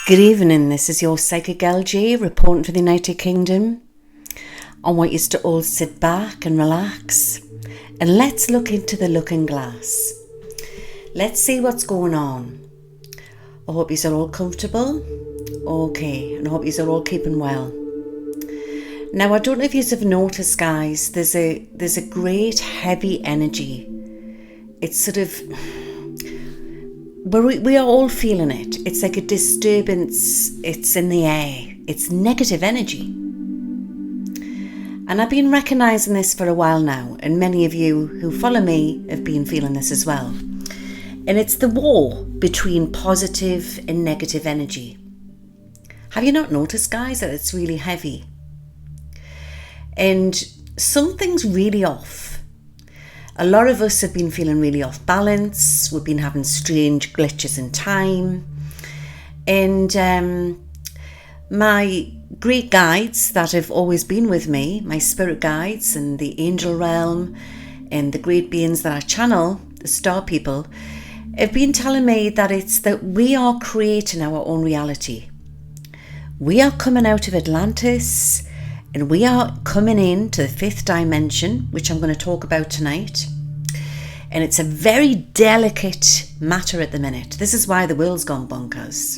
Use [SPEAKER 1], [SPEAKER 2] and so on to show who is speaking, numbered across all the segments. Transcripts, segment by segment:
[SPEAKER 1] Good evening, this is your Psychic LG reporting for the United Kingdom. I want you to all sit back and relax and let's look into the looking glass. Let's see what's going on. I hope you're all comfortable. Okay, and I hope you're all keeping well. Now, I don't know if you have noticed, guys, there's a great heavy energy. It's sort of... But we are all feeling it. It's like a disturbance. It's in the air. It's negative energy. And I've been recognising this for a while now, and many of you who follow me have been feeling this as well. And it's the war between positive and negative energy. Have you not noticed, guys, that it's really heavy? And something's really off. A lot of us have been feeling really off balance. We've been having strange glitches in time. And my great guides that have always been with me, my spirit guides and the angel realm and the great beings that I channel, the star people, have been telling me that it's that we are creating our own reality. We are coming out of Atlantis and we are coming into the fifth dimension, which I'm going to talk about tonight. And it's a very delicate matter at the minute. This is why the world's gone bonkers.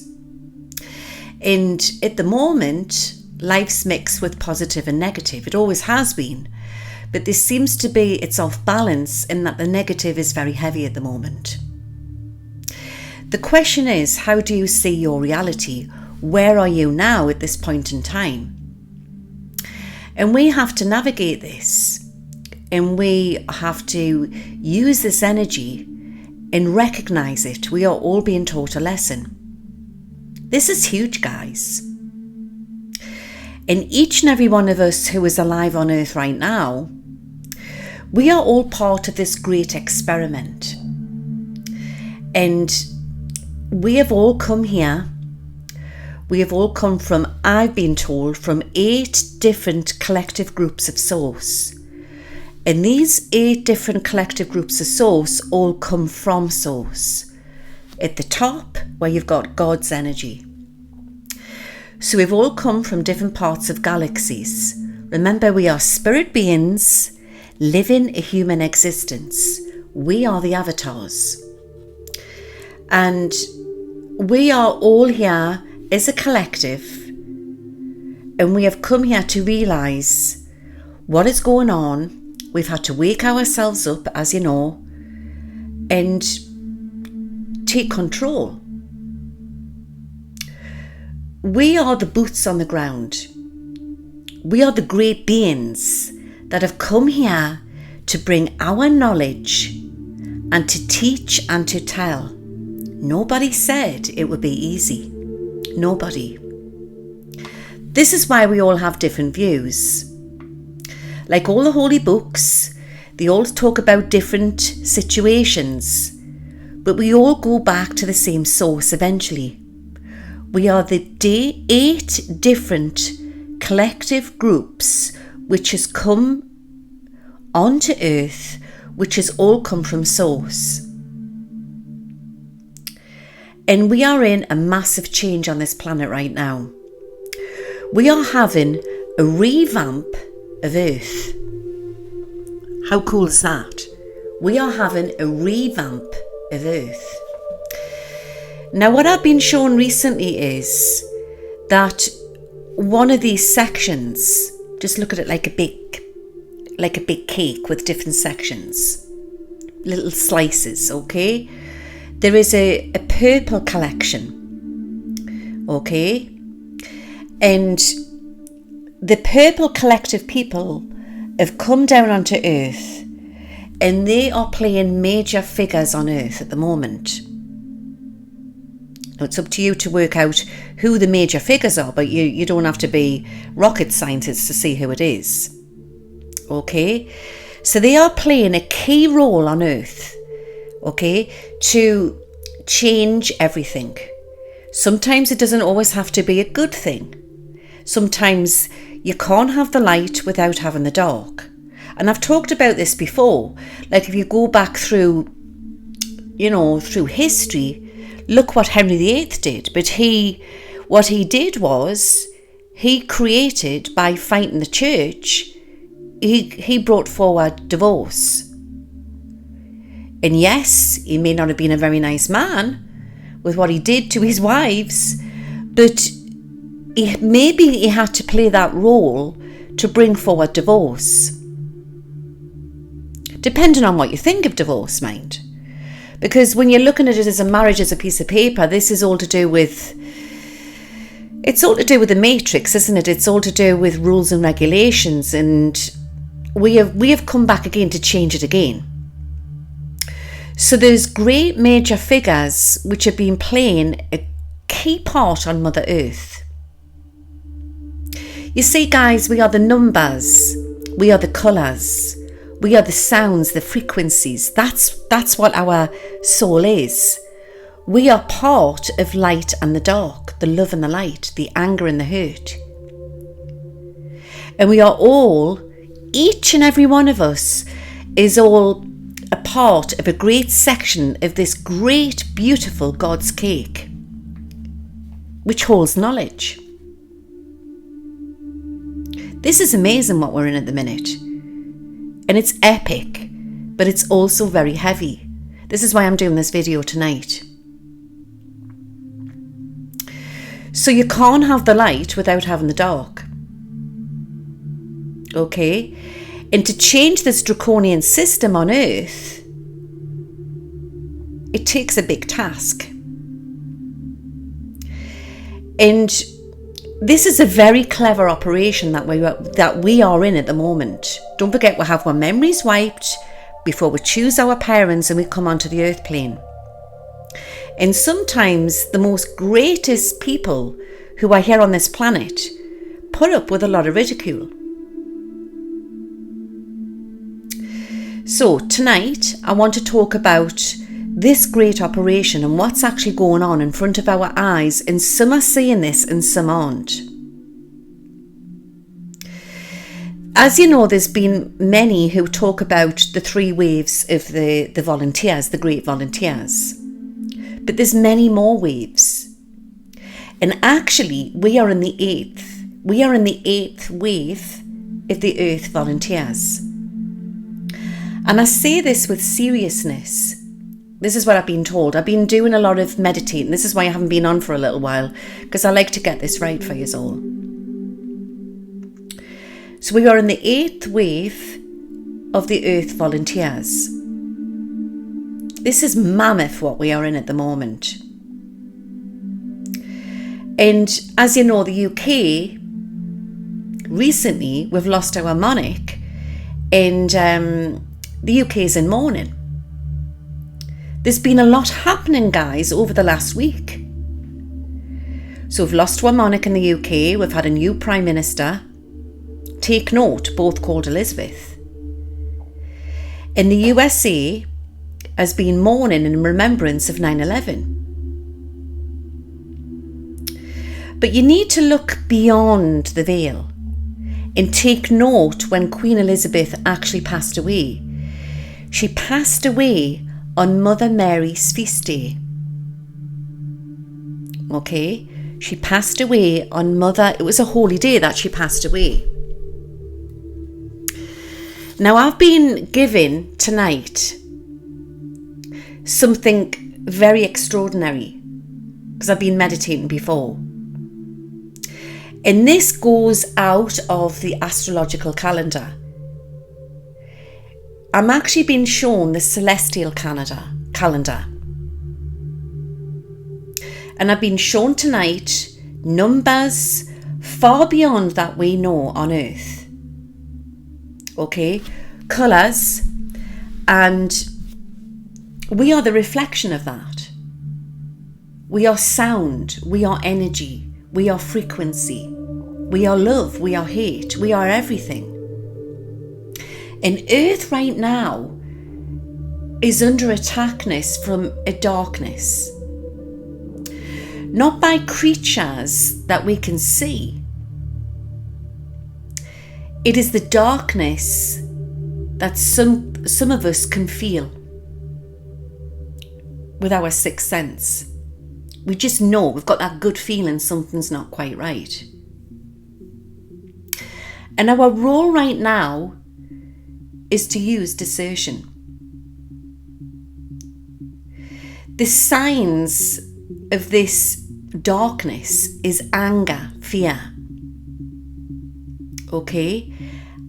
[SPEAKER 1] And at the moment, life's mixed with positive and negative. It always has been. But this seems to be, it's off balance in that the negative is very heavy at the moment. The question is, how do you see your reality? Where are you now at this point in time? And we have to navigate this, and we have to use this energy and recognise it. We are all being taught a lesson. This is huge, guys. And each and every one of us who is alive on earth right now, we are all part of this great experiment. And we have all come here. We have all come from, I've been told, from 8 different collective groups of Source. And these 8 different collective groups of Source all come from Source. At the top, where you've got God's energy. So we've all come from different parts of galaxies. Remember, we are spirit beings living a human existence. We are the avatars. And we are all here as a collective, and we have come here to realise what is going on. We've had to wake ourselves up, as you know, and take control. We are the boots on the ground. We are the great beings that have come here to bring our knowledge and to teach and to tell. Nobody said it would be easy. Nobody. This is why we all have different views. Like all the holy books, they all talk about different situations, but we all go back to the same source eventually. We are the 8 different collective groups which has come onto earth, which has all come from Source. And we are in a massive change on this planet right now. We are having a revamp of Earth. How cool is that? We are having a revamp of Earth. Now, what I've been shown recently is that one of these sections, just look at it like a big cake with different sections, little slices, okay? There is a purple collection, okay? And the purple collective people have come down onto Earth, and they are playing major figures on Earth at the moment. Now, it's up to you to work out who the major figures are, but you don't have to be rocket scientists to see who it is, okay? So they are playing a key role on Earth, okay, to change everything. Sometimes it doesn't always have to be a good thing. Sometimes you can't have the light without having the dark. And I've talked about this before. Like if you go back through, through history, look what Henry VIII did. But he What he did was, he created, by fighting the church, he brought forward divorce. And yes, he may not have been a very nice man with what he did to his wives, but maybe he had to play that role to bring forward divorce. Depending on what you think of divorce, mind. Because when you're looking at it as a marriage as a piece of paper, this is all to do with... It's all to do with the matrix, isn't it? It's all to do with rules and regulations, and we have come back again to change it again. So there's great major figures which have been playing a key part on Mother Earth. You see, guys, we are the numbers, we are the colours, we are the sounds, the frequencies. That's what our soul is. We are part of light and the dark, the love and the light, the anger and the hurt. And we are all, each and every one of us, is all a part of a great section of this great, beautiful God's cake, which holds knowledge. This is amazing what we're in at the minute. And it's epic, but it's also very heavy. This is why I'm doing this video tonight. So you can't have the light without having the dark. Okay? And to change this draconian system on Earth, it takes a big task. And this is a very clever operation that we are in at the moment. Don't forget, we have our memories wiped before we choose our parents and we come onto the earth plane. And sometimes the most greatest people who are here on this planet put up with a lot of ridicule. So tonight I want to talk about this great operation and what's actually going on in front of our eyes, and some are seeing this and some aren't. As you know, there's been many who talk about the 3 waves of the volunteers, the great volunteers. But there's many more waves. And actually, we are in the 8th. We are in the 8th wave of the Earth volunteers. And I say this with seriousness. This is what I've been told. I've been doing a lot of meditating. This is why I haven't been on for a little while, because I like to get this right for you all. So we are in the 8th wave of the Earth volunteers. This is mammoth what we are in at the moment. And as you know, the UK, recently we've lost our monarch, and the UK is in mourning. There's been a lot happening, guys, over the last week. So we've lost one monarch in the UK, we've had a new Prime Minister. Take note, both called Elizabeth. In the USA has been mourning in remembrance of 9/11. But you need to look beyond the veil and take note when Queen Elizabeth actually passed away. She passed away on Mother Mary's feast day. Okay? She passed away on it was a holy day that she passed away. Now, I've been given tonight something very extraordinary, because I've been meditating before. And this goes out of the astrological calendar. I'm actually being shown the celestial calendar. And I've been shown tonight numbers far beyond that we know on Earth. Okay? Colours. And we are the reflection of that. We are sound. We are energy. We are frequency. We are love. We are hate. We are everything. And Earth right now is under attackness from a darkness. Not by creatures that we can see. It is the darkness that some of us can feel with our sixth sense. We just know, we've got that good feeling something's not quite right. And our role right now is to use discernment. The signs of this darkness is anger, fear. Okay?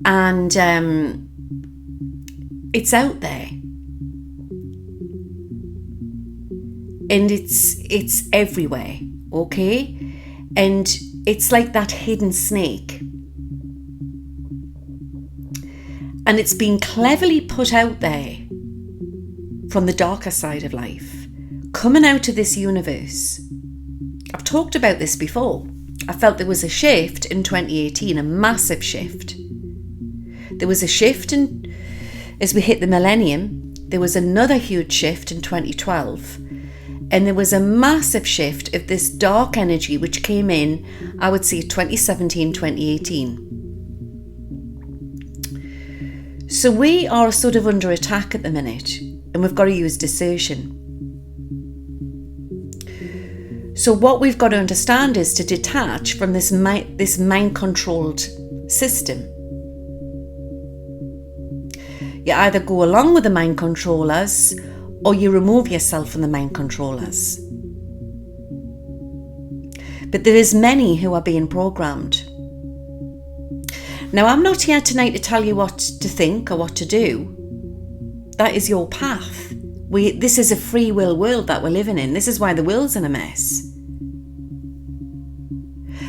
[SPEAKER 1] And it's out there. And it's everywhere. Okay? And it's like that hidden snake. And it's been cleverly put out there from the darker side of life, coming out of this universe. I've talked about this before. I felt there was a shift in 2018, a massive shift. There was a shift as we hit the millennium. There was another huge shift in 2012. And there was a massive shift of this dark energy which came in, I would say, 2017, 2018. So we are sort of under attack at the minute, and we've got to use discernment. So what we've got to understand is to detach from this mind-controlled system. You either go along with the mind controllers, or you remove yourself from the mind controllers. But there is many who are being programmed. Now, I'm not here tonight to tell you what to think or what to do. That is your path. This is a free will world that we're living in. This is why the world's in a mess.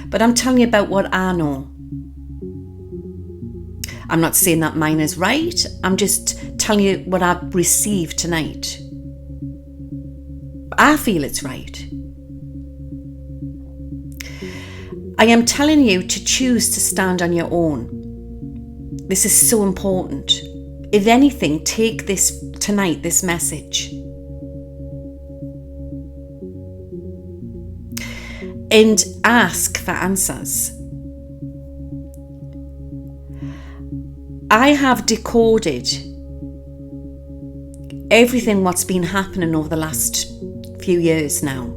[SPEAKER 1] But I'm telling you about what I know. I'm not saying that mine is right. I'm just telling you what I've received tonight. I feel it's right. I am telling you to choose to stand on your own. This is so important. If anything, take this tonight, this message. And ask for answers. I have decoded everything what's been happening over the last few years now.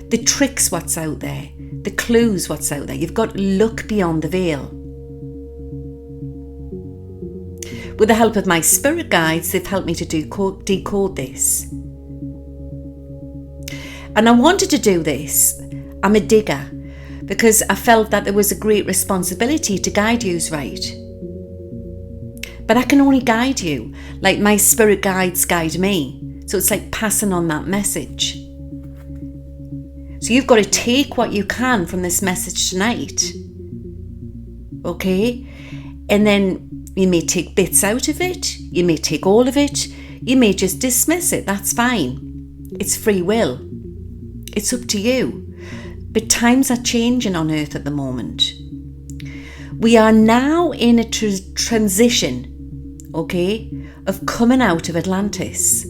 [SPEAKER 1] The tricks what's out there, the clues what's out there. You've got to look beyond the veil. With the help of my spirit guides, they've helped me to decode this. And I wanted to do this. I'm a digger because I felt that there was a great responsibility to guide yous right. But I can only guide you like my spirit guides guide me. So it's like passing on that message. So you've got to take what you can from this message tonight. Okay? And then you may take bits out of it. You may take all of it. You may just dismiss it. That's fine. It's free will. It's up to you. But times are changing on Earth at the moment. We are now in a transition, okay, of coming out of Atlantis.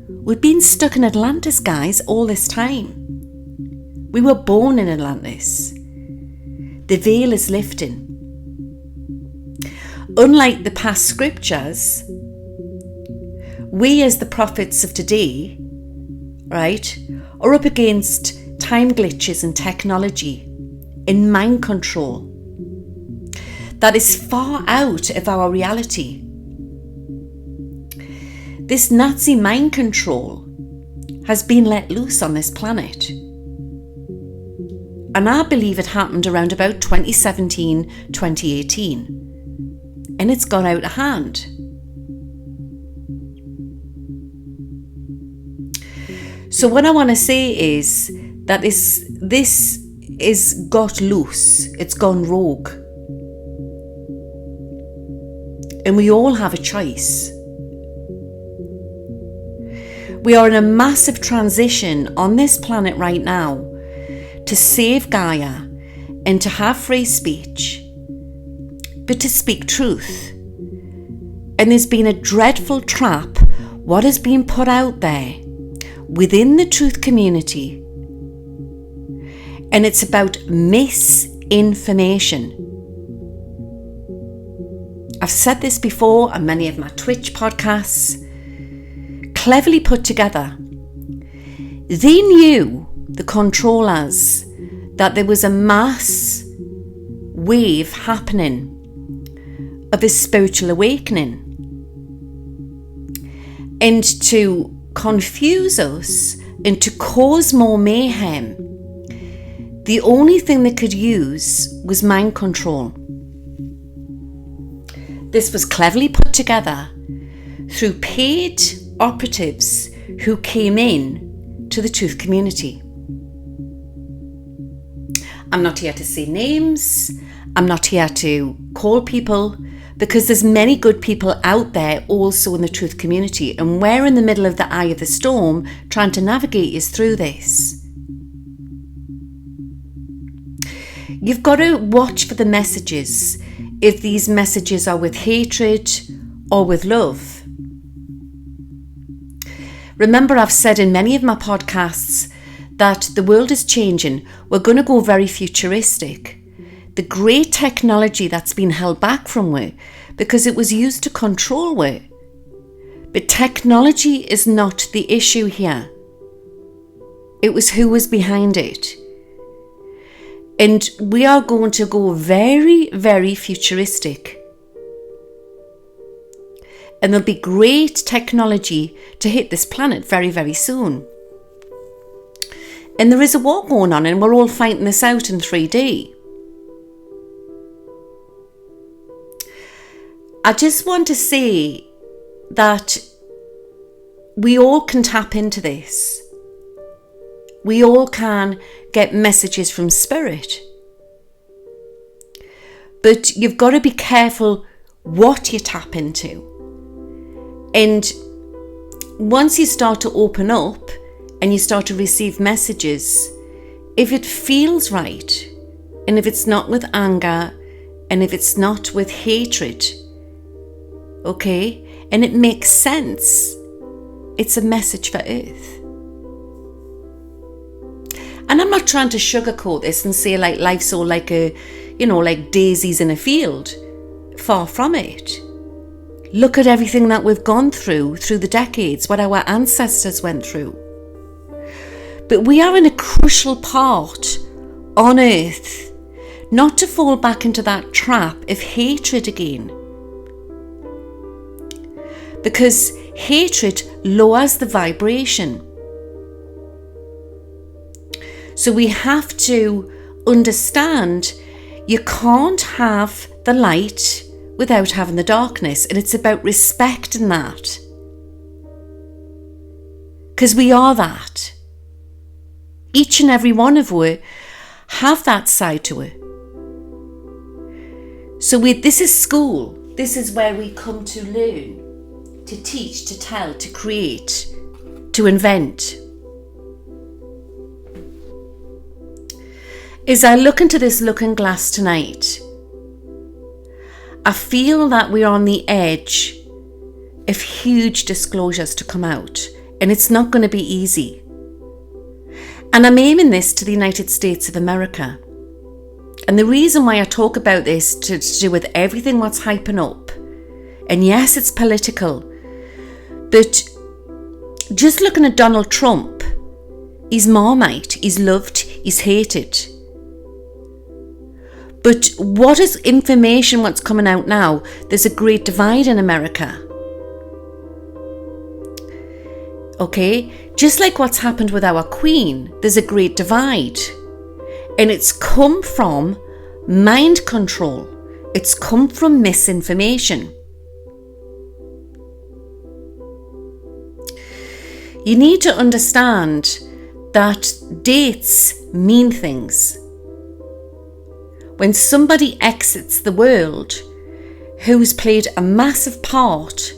[SPEAKER 1] We've been stuck in Atlantis, guys, all this time. We were born in Atlantis. The veil is lifting. Unlike the past scriptures, we as the prophets of today, right, are up against time glitches and technology in mind control that is far out of our reality. This Nazi mind control has been let loose on this planet. And I believe it happened around about 2017, 2018. And it's gone out of hand. So what I want to say is that this is got loose. It's gone rogue. And we all have a choice. We are in a massive transition on this planet right now to save Gaia and to have free speech, but to speak truth. And there's been a dreadful trap, what has been put out there within the truth community, and it's about misinformation. I've said this before on many of my Twitch podcasts, cleverly put together. They knew, the controllers, that there was a mass wave happening of a spiritual awakening. And to confuse us and to cause more mayhem, the only thing they could use was mind control. This was cleverly put together through paid operatives who came in to the truth community. I'm not here to say names. I'm not here to call people, because there's many good people out there also in the truth community, and we're in the middle of the eye of the storm trying to navigate us through this. You've got to watch for the messages, if these messages are with hatred or with love. Remember, I've said in many of my podcasts that the world is changing. We're going to go very futuristic. The great technology that's been held back from us because it was used to control us. But technology is not the issue here. It was who was behind it. And we are going to go very, very futuristic. And there'll be great technology to hit this planet very, very soon. And there is a war going on, and we're all fighting this out in 3D. I just want to say that we all can tap into this. We all can get messages from spirit. But you've got to be careful what you tap into. And once you start to open up and you start to receive messages, if it feels right, and if it's not with anger, and if it's not with hatred, okay, and it makes sense, it's a message for Earth. And I'm not trying to sugarcoat this and say like life's all like like daisies in a field. Far from it. Look at everything that we've gone through the decades, what our ancestors went through. But we are in a crucial part on Earth, not to fall back into that trap of hatred again. Because hatred lowers the vibration. So we have to understand you can't have the light without having the darkness, and it's about respecting that. Because we are that. Each and every one of us have that side to it. So this is school. This is where we come to learn, to teach, to tell, to create, to invent. As I look into this looking glass tonight, I feel that we're on the edge of huge disclosures to come out, and it's not going to be easy. And I'm aiming this to the United States of America. And the reason why I talk about this to do with everything what's hyping up, and yes, it's political, but just looking at Donald Trump, he's Marmite, he's loved, he's hated. But what is information, what's coming out now? There's a great divide in America. Okay, just like what's happened with our Queen, there's a great divide. And it's come from mind control. It's come from misinformation. You need to understand that dates mean things. When somebody exits the world who's played a massive part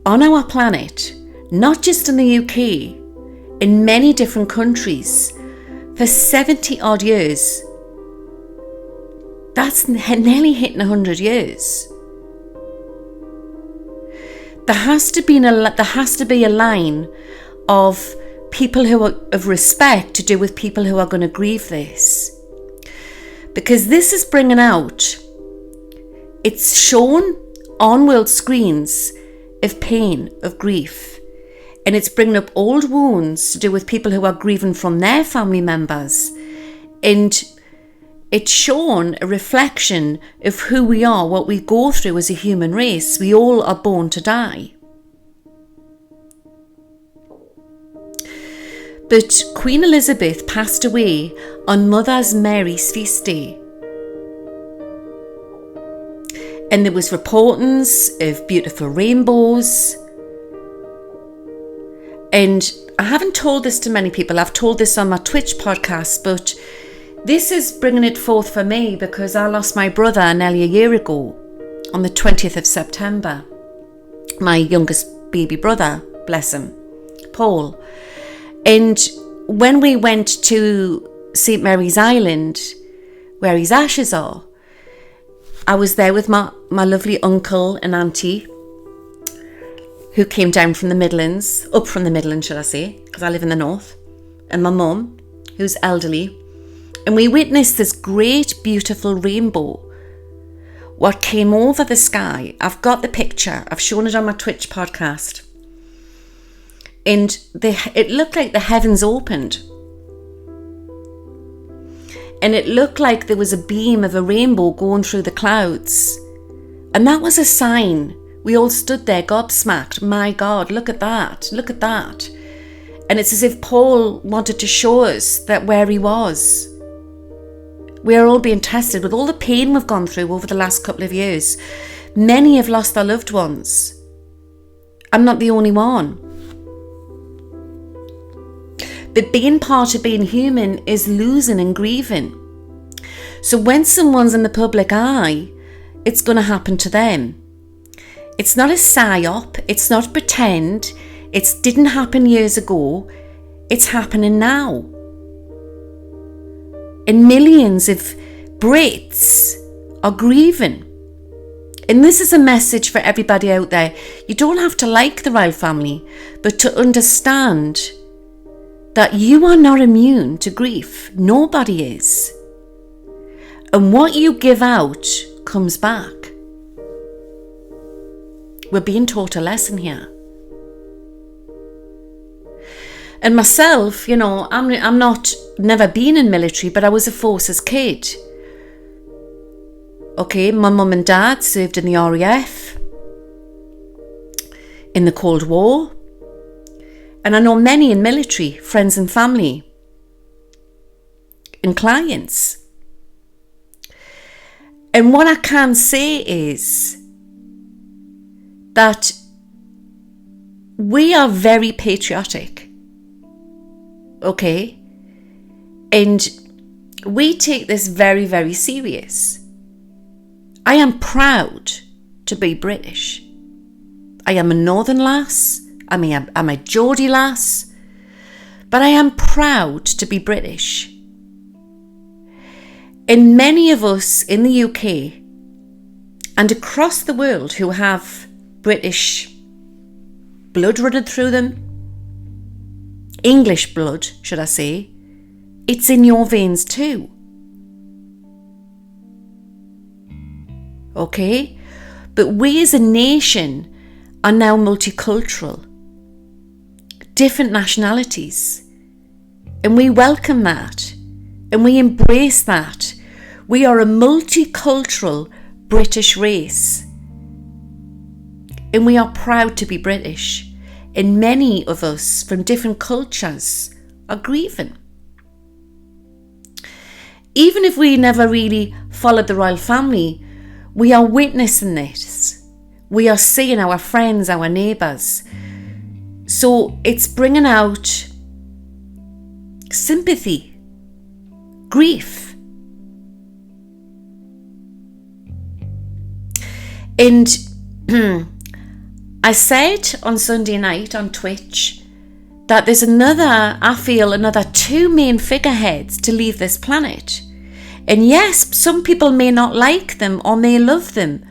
[SPEAKER 1] on our planet, not just in the UK, in many different countries, for 70 odd years, that's nearly hitting 100 years. There has to be a line of people who are of respect to do with people who are going to grieve this. Because this is bringing out, it's shown on world screens of pain, of grief. And it's bringing up old wounds to do with people who are grieving from their family members. And it's shown a reflection of who we are, what we go through as a human race. We all are born to die. But Queen Elizabeth passed away on Mother Mary's feast day. And there was reportings of beautiful rainbows. And I haven't told this to many people. I've told this on my Twitch podcast, but this is bringing it forth for me because I lost my brother nearly a year ago on the 20th of September. My youngest baby brother, bless him, Paul. And when we went to St. Mary's Island, where his ashes are, I was there with my lovely uncle and auntie who came down from the Midlands, up from the Midlands, should I say, because I live in the north, and my mum, who's elderly. And we witnessed this great, beautiful rainbow. What came over the sky, I've got the picture, I've shown it on my Twitch podcast. And it looked like the heavens opened. And it looked like there was a beam of a rainbow going through the clouds. And that was a sign. We all stood there gobsmacked. My God, look at that. Look at that. And it's as if Paul wanted to show us that where he was. We are all being tested with all the pain we've gone through over the last couple of years. Many have lost their loved ones. I'm not the only one. But being part of being human is losing and grieving. So when someone's in the public eye, it's going to happen to them. It's not a psyop, it's not pretend, it didn't happen years ago, it's happening now. And millions of Brits are grieving. And this is a message for everybody out there. You don't have to like the royal family, but to understand that you are not immune to grief. Nobody is. And what you give out comes back. We're being taught a lesson here. And myself, you know, I'm not, never been in military, but I was a forces kid. Okay, my mum and dad served in the RAF, in the Cold War. And I know many in military, friends and family, and clients. And what I can say is that we are very patriotic, okay? And we take this very, very serious. I am proud to be British. I am a Northern lass. I'm a Geordie lass. But I am proud to be British. And many of us in the UK and across the world who have British blood running through them, English blood, should I say, it's in your veins too. Okay? But we as a nation are now multicultural, different nationalities, and we welcome that and we embrace that. We are a multicultural British race, and we are proud to be British, and many of us from different cultures are grieving. Even if we never really followed the royal family, we are witnessing this. We are seeing our friends, our neighbours. So it's bringing out sympathy, grief. And I said on Sunday night on Twitch that there's another two main figureheads to leave this planet. And yes, some people may not like them or may love them.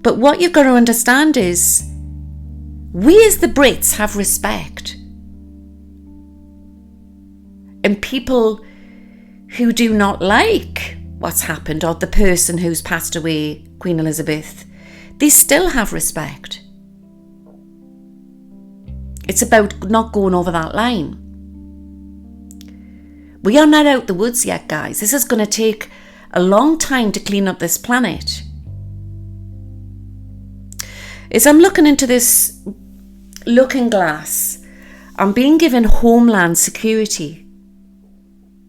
[SPEAKER 1] But what you've got to understand is we as the Brits have respect. And people who do not like what's happened or the person who's passed away, Queen Elizabeth, they still have respect. It's about not going over that line. We are not out the woods yet, guys. This is going to take a long time to clean up this planet. As I'm looking into this looking glass, I'm being given homeland security.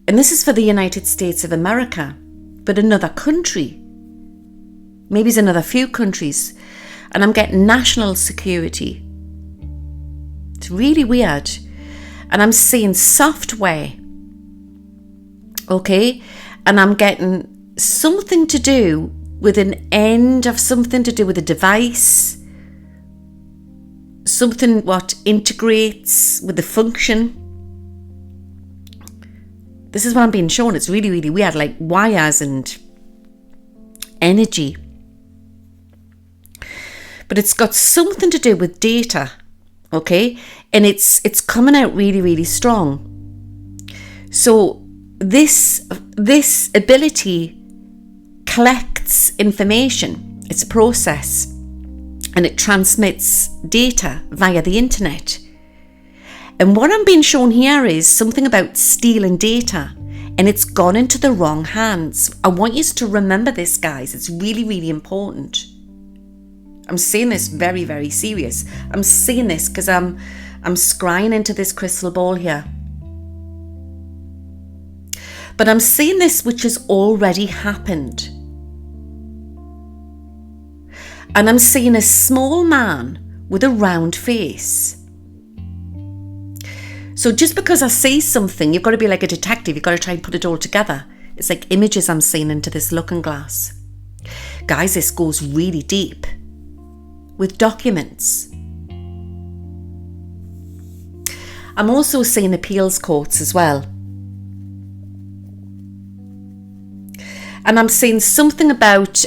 [SPEAKER 1] And this is for the United States of America, but another country. Maybe it's another few countries. And I'm getting national security. It's really weird. And I'm seeing software. Okay? And I'm getting something to do with an end of something to do with a device. Something what integrates with the function. This is what I'm being shown. It's really, really weird, like wires and energy. But it's got something to do with data, okay? And it's coming out really, really strong. So this ability collects information. It's a process. And it transmits data via the internet. And what I'm being shown here is something about stealing data, and it's gone into the wrong hands. I want you to remember this, guys. It's really, really important. I'm saying this very, very serious. I'm saying this because I'm scrying into this crystal ball here. But I'm saying this which has already happened. And I'm seeing a small man with a round face. So just because I see something, you've got to be like a detective. You've got to try and put it all together. It's like images I'm seeing into this looking glass. Guys, this goes really deep with documents. I'm also seeing appeals courts as well. And I'm seeing something about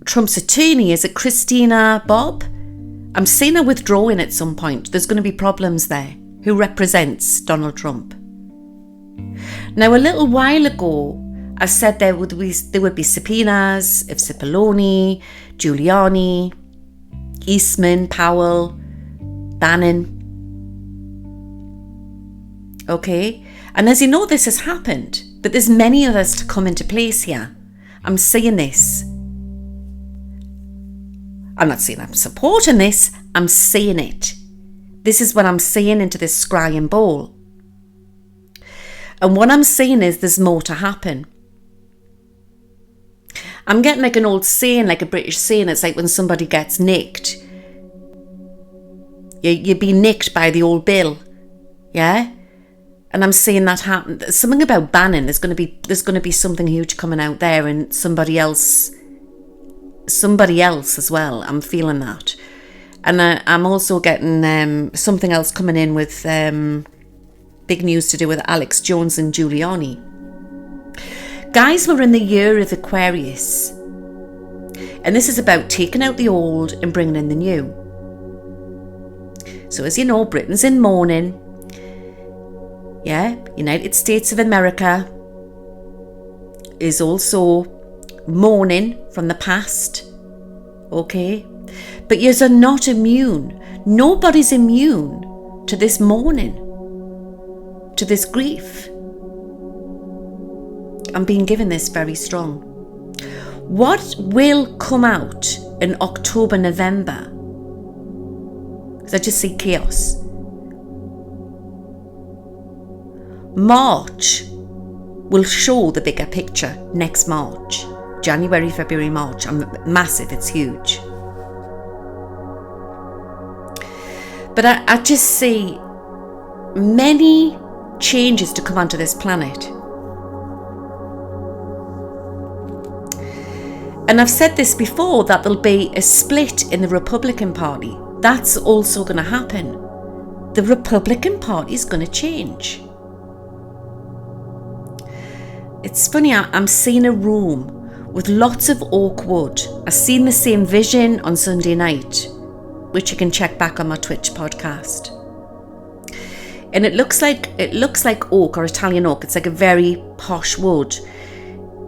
[SPEAKER 1] Trump's attorney. Is it Christina Bobb? I'm seeing her withdrawing at some point. There's going to be problems there. Who represents Donald Trump? Now, a little while ago, I said there would be subpoenas of Cipollone, Giuliani, Eastman, Powell, Bannon. Okay? And as you know, this has happened. But there's many others to come into place here. I'm saying this. I'm not saying I'm supporting this, I'm saying it. This is what I'm saying into this scrying bowl. And what I'm saying is there's more to happen. I'm getting like an old saying, like a British saying. It's like when somebody gets nicked. You'd be nicked by the old bill. Yeah? And I'm seeing that happen. There's something about Bannon. There's going to be something huge coming out there, and somebody else as well. I'm feeling that. And I'm also getting something else coming in with big news to do with Alex Jones and Giuliani. Guys, we're in the year of Aquarius. And this is about taking out the old and bringing in the new. So as you know, Britain's in mourning. Yeah, United States of America is also mourning from the past. Okay? But yous are not immune. Nobody's immune to this mourning, to this grief. I'm being given this very strong. What will come out in October, November? Because I just see chaos. March will show the bigger picture next March. January, February, March. Massive, it's huge. But I just see many changes to come onto this planet. And I've said this before, that there'll be a split in the Republican Party. That's also going to happen. The Republican Party is going to change. It's funny, I'm seeing a room with lots of oak wood. I've seen the same vision on Sunday night, which you can check back on my Twitch podcast. And it looks like oak or Italian oak. It's like a very posh wood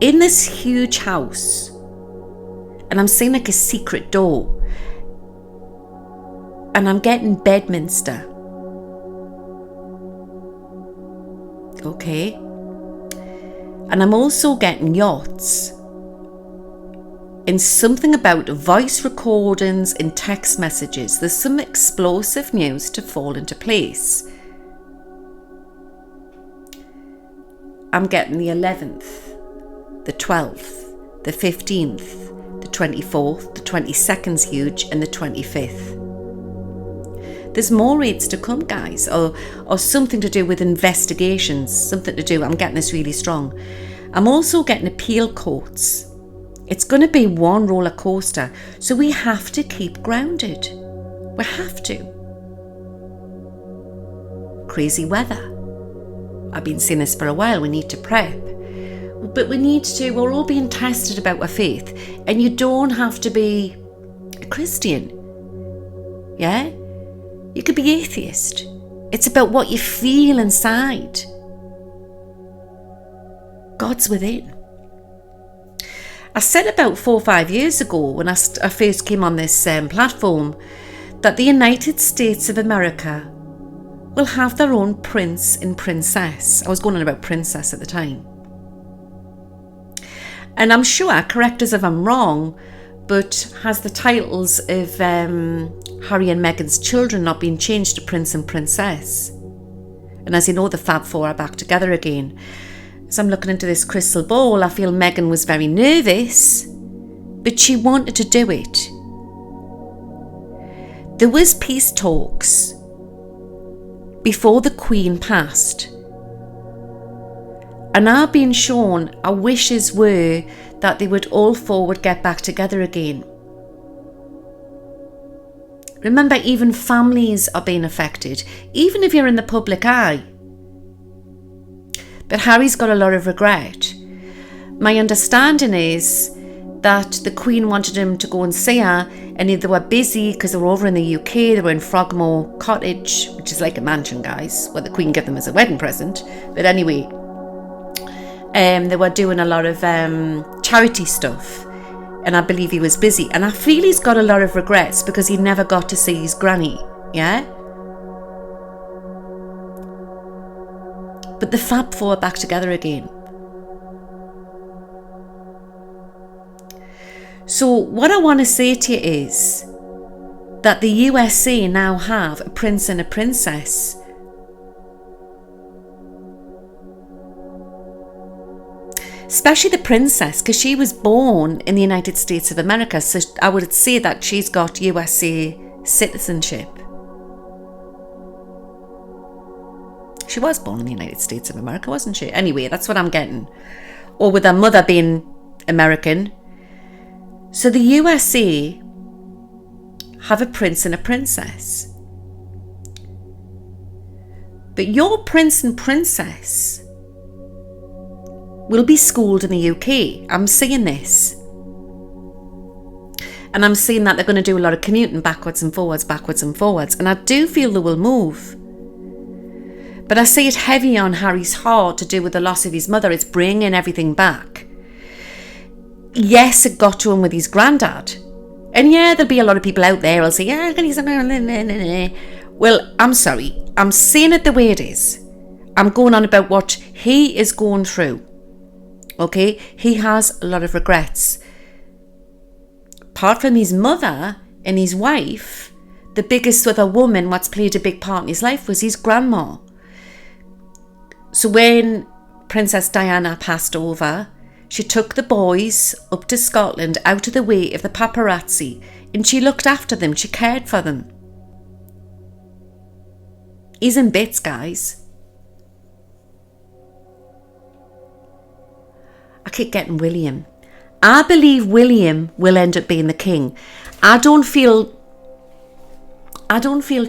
[SPEAKER 1] in this huge house. And I'm seeing like a secret door. And I'm getting Bedminster. Okay. And I'm also getting yachts. And something about voice recordings and text messages. There's some explosive news to fall into place. I'm getting the 11th, the 12th, the 15th, the 24th, the 22nd's huge, and the 25th. There's more rates to come, guys, or something to do with investigations, something to do, I'm getting this really strong. I'm also getting appeal courts. It's going to be one roller coaster, so we have to keep grounded. We have to. Crazy weather. I've been saying this for a while, we need to prep. But we're all being tested about our faith, and you don't have to be a Christian. Yeah? You could be atheist. It's about what you feel inside. God's within. I said about 4 or 5 years ago when I first came on this platform that the United States of America will have their own prince and princess. I was going on about princess at the time. And I'm sure, correct us if I'm wrong, but has the titles of Harry and Meghan's children not been changed to prince and princess? And as you know, the Fab Four are back together again. As I'm looking into this crystal ball, I feel Meghan was very nervous, but she wanted to do it. There was peace talks before the Queen passed. And I've been shown our wishes were that they would all four would get back together again. Remember, even families are being affected, even if you're in the public eye. But Harry's got a lot of regret. My understanding is that the Queen wanted him to go and see her, and they were busy because they were over in the UK. They were in Frogmore Cottage, which is like a mansion, guys, what the Queen gave them as a wedding present. But anyway, they were doing a lot of charity stuff, and I believe he was busy. And I feel he's got a lot of regrets because he never got to see his granny. Yeah. But the Fab Four are back together again. So what I want to say to you is that the USA now have a prince and a princess. Especially the princess, because she was born in the United States of America. So I would say that she's got USA citizenship. She was born in the United States of America, wasn't she? Anyway, that's what I'm getting. Or with her mother being American. So the USA have a prince and a princess. But your prince and princess will be schooled in the UK. I'm seeing this. And I'm seeing that they're going to do a lot of commuting backwards and forwards. And I do feel they will move. But I see it heavy on Harry's heart to do with the loss of his mother. It's bringing everything back. Yes, it got to him with his granddad. And yeah, there'll be a lot of people out there who'll say, yeah, well, I'm sorry. I'm saying it the way it is. I'm going on about what he is going through. Okay? He has a lot of regrets. Apart from his mother and his wife, the biggest other woman what's played a big part in his life was his grandma. So when Princess Diana passed over, she took the boys up to Scotland out of the way of the paparazzi, and she looked after them, she cared for them. He's in bits, guys. I keep getting William. I believe William will end up being the king. I don't feel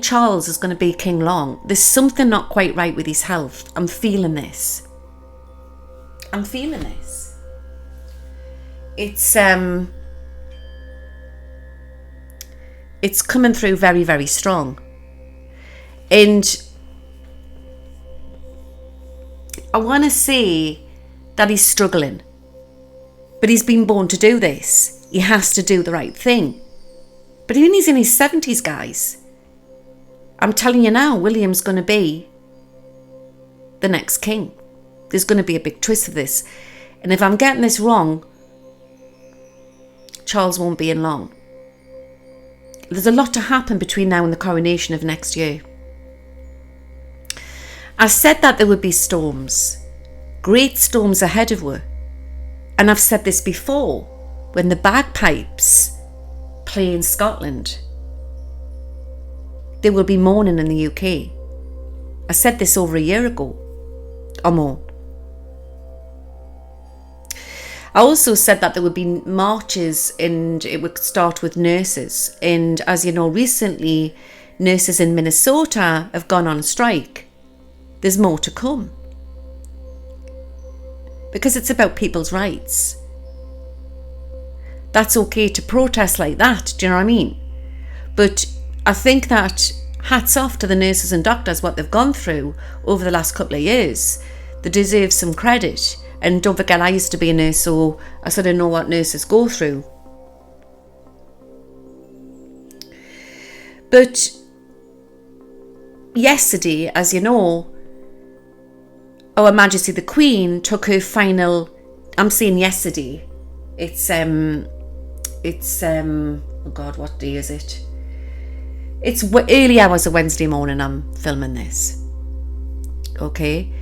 [SPEAKER 1] Charles is going to be king long. There's something not quite right with his health. I'm feeling this. It's coming through very, very strong. And I want to say that he's struggling. But he's been born to do this. He has to do the right thing. But even he's in his 70s, guys. I'm telling you now, William's going to be the next king. There's going to be a big twist of this. And if I'm getting this wrong, Charles won't be in long. There's a lot to happen between now and the coronation of next year. I said that there would be storms, great storms ahead of her. And I've said this before, when the Bagpipes play in Scotland, there will be mourning in the UK. I said this over a year ago or more. I also said that there would be marches and it would start with nurses. And as you know, recently, nurses in Minnesota have gone on strike. There's more to come. Because it's about people's rights. That's okay to protest like that, do you know what I mean? But I think that hats off to the nurses and doctors, what they've gone through over the last couple of years. They deserve some credit. And don't forget, I used to be a nurse, so I sort of know what nurses go through. But yesterday, as you know, Our Majesty the Queen took her final, I'm saying yesterday, it's oh God, what day is it? It's early hours of Wednesday morning I'm filming this. Okay?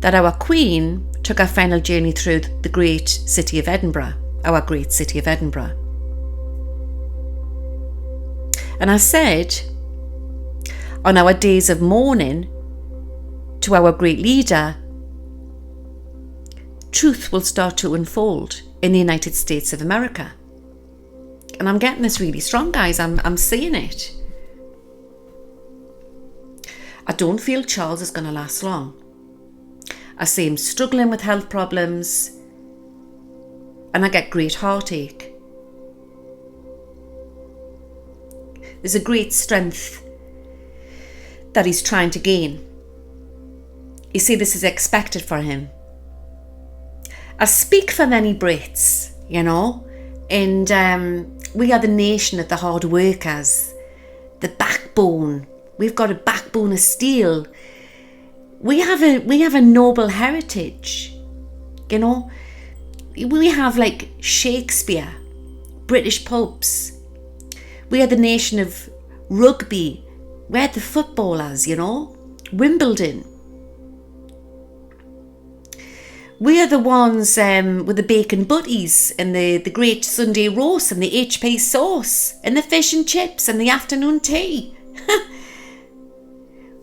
[SPEAKER 1] That our Queen took our final journey through the great city of Edinburgh, our great city of Edinburgh. And I said, on our days of mourning to our great leader, truth will start to unfold in the United States of America. And I'm getting this really strong, guys. I'm seeing it. I don't feel Charles is going to last long. I see him struggling with health problems and I get great heartache. There's a great strength that he's trying to gain. You see, this is expected for him. I speak for many Brits, you know, and we are the nation of the hard workers, the backbone. We've got a backbone of steel. We have a noble heritage, you know. We have like Shakespeare, British pubs. We are the nation of rugby. We're the footballers, you know. Wimbledon. We are the ones with the bacon butties and the great Sunday roast and the HP sauce and the fish and chips and the afternoon tea.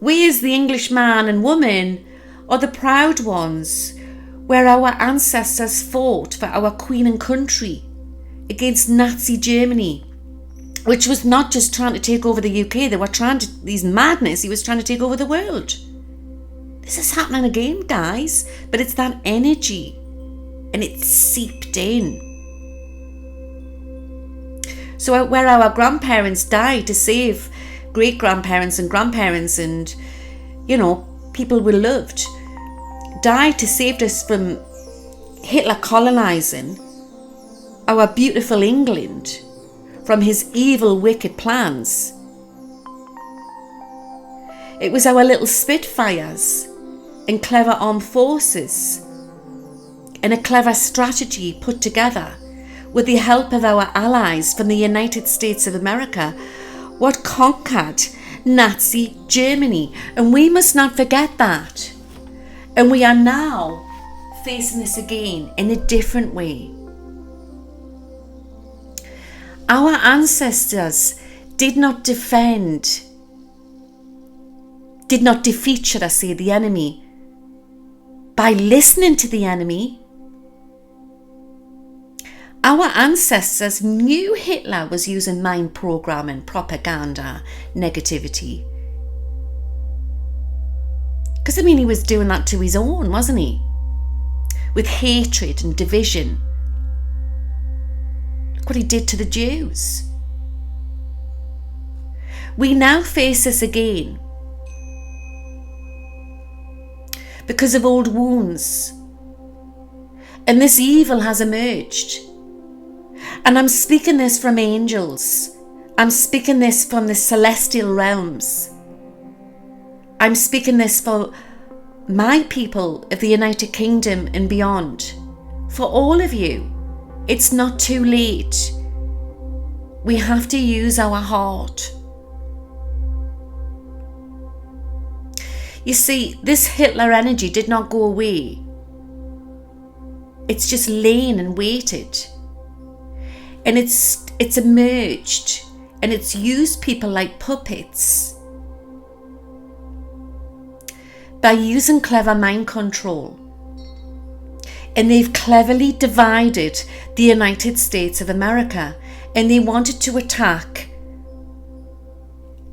[SPEAKER 1] We as the English man and woman are the proud ones where our ancestors fought for our queen and country against Nazi Germany, which was not just trying to take over the UK, they were trying to, these madness, he was trying to take over the world. This is happening again, guys, but it's that energy and it's seeped in. So where our grandparents died to save great-grandparents and grandparents and, you know, people we loved, died to save us from Hitler colonising our beautiful England from his evil, wicked plans. It was our little Spitfires and clever armed forces and a clever strategy put together with the help of our allies from the United States of America what conquered Nazi Germany. And we must not forget that. And we are now facing this again in a different way. Our ancestors did not defeat, should I say, the enemy by listening to the enemy. Our ancestors knew Hitler was using mind programming, propaganda, negativity. Because, I mean, he was doing that to his own, wasn't he? With hatred and division. Look what he did to the Jews. We now face this again because of old wounds. And this evil has emerged. And I'm speaking this from angels. I'm speaking this from the celestial realms. I'm speaking this for my people of the United Kingdom and beyond. For all of you, it's not too late. We have to use our heart. You see, this Hitler energy did not go away. It's just lain and waited. And it's emerged, and it's used people like puppets by using clever mind control. And they've cleverly divided the United States of America, and they wanted to attack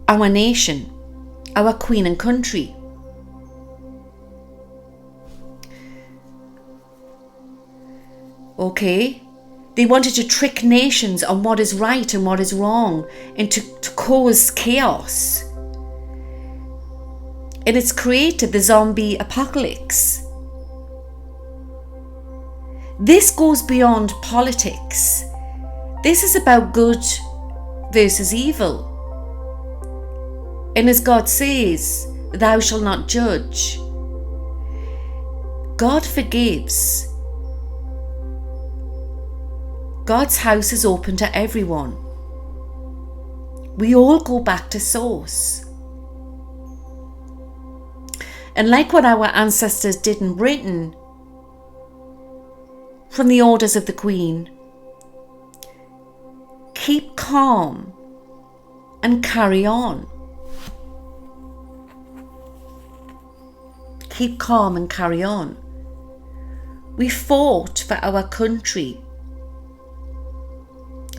[SPEAKER 1] our nation, our queen and country. Okay? They wanted to trick nations on what is right and what is wrong, and to cause chaos. And it's created the zombie apocalypse. This goes beyond politics. This is about good versus evil. And as God says, thou shalt not judge. God forgives. God's house is open to everyone. We all go back to source. And like what our ancestors did in Britain, from the orders of the Queen, keep calm and carry on. Keep calm and carry on. We fought for our country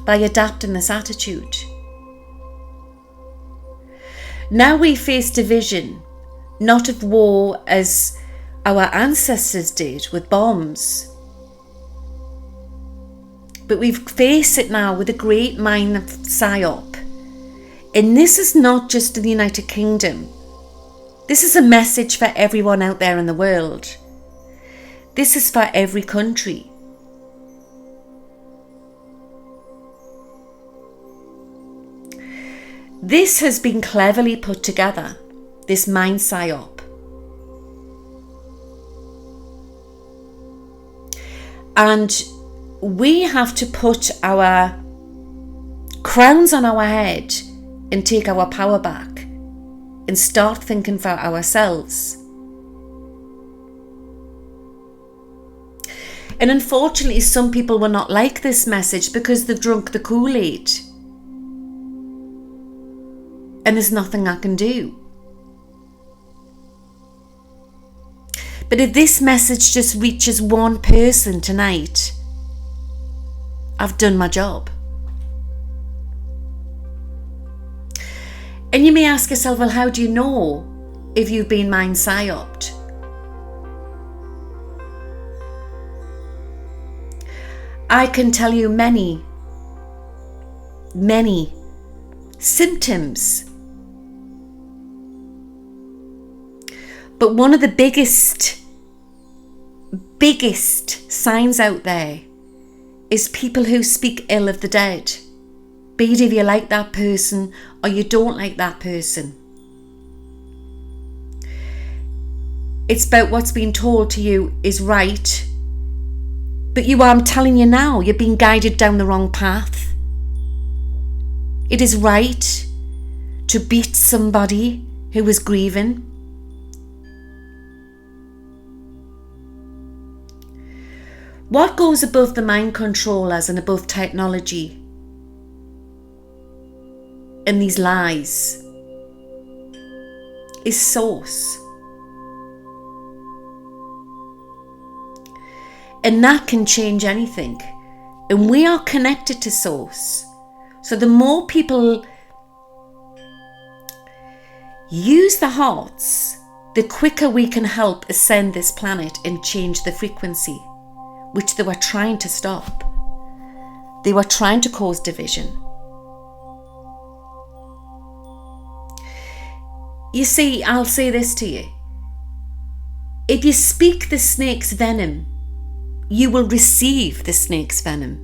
[SPEAKER 1] by adapting this attitude. Now we face division, not of war as our ancestors did with bombs, but we face it now with a great mind of psyop. And this is not just in the United Kingdom. This is a message for everyone out there in the world. This is for every country. This has been cleverly put together, this mind psyop. And we have to put our crowns on our head and take our power back and start thinking for ourselves. And unfortunately, some people will not like this message because they've drunk the Kool-Aid. And there's nothing I can do. But if this message just reaches one person tonight, I've done my job. And you may ask yourself, well, how do you know if you've been mind psyoped? I can tell you many symptoms. But one of the biggest signs out there is people who speak ill of the dead. Be it if you like that person or you don't like that person. It's about what's being told to you is right. But I'm telling you now, you're being guided down the wrong path. It is right to beat somebody who is grieving. What goes above the mind controllers and above technology and these lies is source. And that can change anything. And we are connected to source. So the more people use the hearts, the quicker we can help ascend this planet and change the frequency, which they were trying to stop. They were trying to cause division. You see, I'll say this to you. If you speak the snake's venom, you will receive the snake's venom.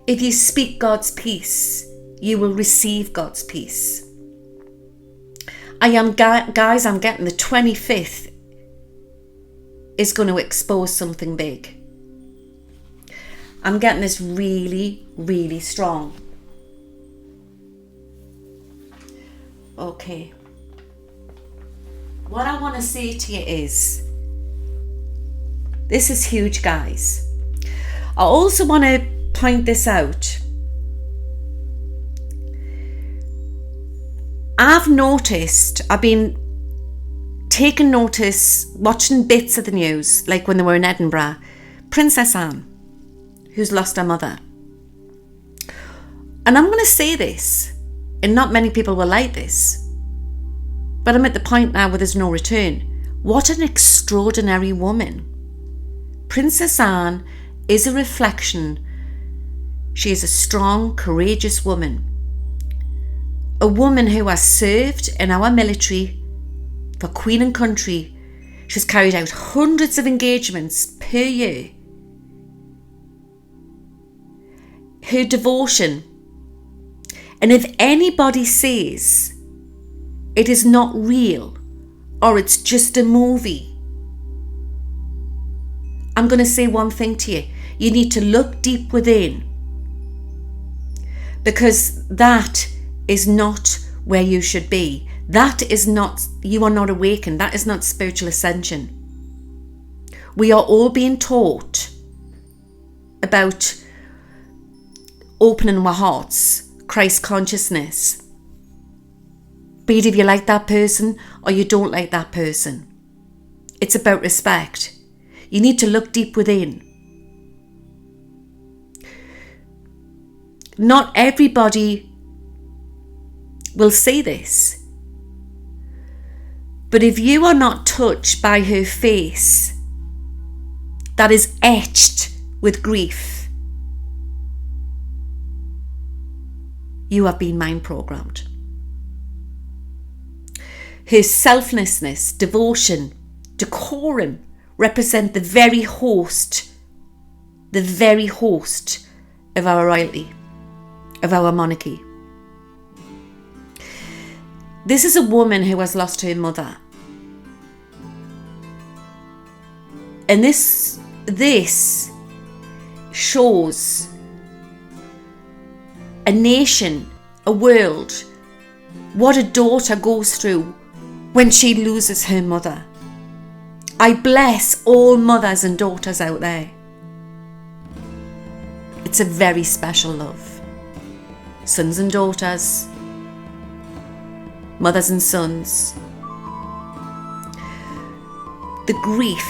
[SPEAKER 1] If you speak God's peace, you will receive God's peace. I'm getting the 25th is going to expose something big. I'm getting this really, really strong. Okay. What I want to say to you is, this is huge, guys. I also want to point this out. I've been taking notice, watching bits of the news, like when they were in Edinburgh. Princess Anne, who's lost her mother. And I'm going to say this, and not many people will like this, but I'm at the point now where there's no return. What an extraordinary woman. Princess Anne is a reflection. She is a strong, courageous woman. A woman who has served in our military for Queen and country. She's carried out hundreds of engagements per year. Her devotion. And if anybody says it is not real or it's just a movie, I'm going to say one thing to you. You need to look deep within, because that is not where you should be. You are not awakened. That is not spiritual ascension. We are all being taught about opening our hearts, Christ consciousness. Be it if you like that person or you don't like that person. It's about respect. You need to look deep within. Not everybody will say this, but if you are not touched by her face that is etched with grief, you have been mind programmed. Her selflessness, devotion, decorum represent the very host of our royalty, of our monarchy. This is a woman who has lost her mother. And this shows a nation, a world, what a daughter goes through when she loses her mother. I bless all mothers and daughters out there. It's a very special love. Sons and daughters, mothers and sons. The grief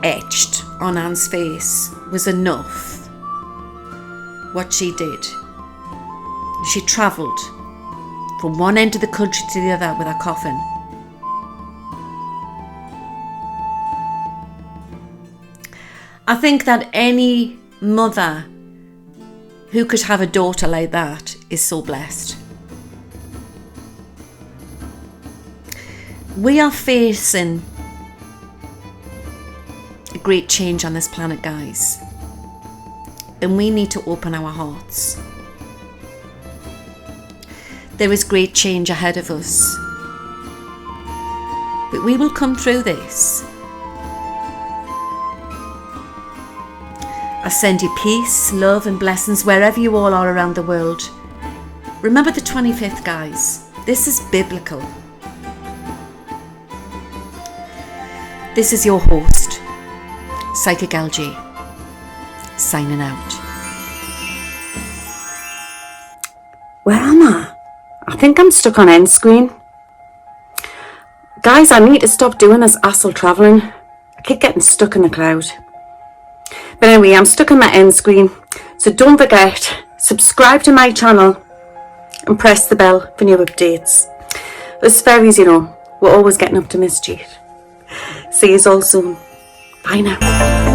[SPEAKER 1] etched on Anne's face was enough. What she did. She travelled from one end of the country to the other with her coffin. I think that any mother who could have a daughter like that is so blessed. We are facing a great change on this planet, guys. And we need to open our hearts. There is great change ahead of us. But we will come through this. I send you peace, love and blessings wherever you all are around the world. Remember the 25th, guys. This is biblical. This is your host, Psychic LG, signing out. Where am I? I think I'm stuck on end screen. Guys, I need to stop doing this astral travelling. I keep getting stuck in the cloud. But anyway, I'm stuck on my end screen. So don't forget, subscribe to my channel and press the bell for new updates. As fairies, you know, we're always getting up to mischief. See you all soon. Bye now.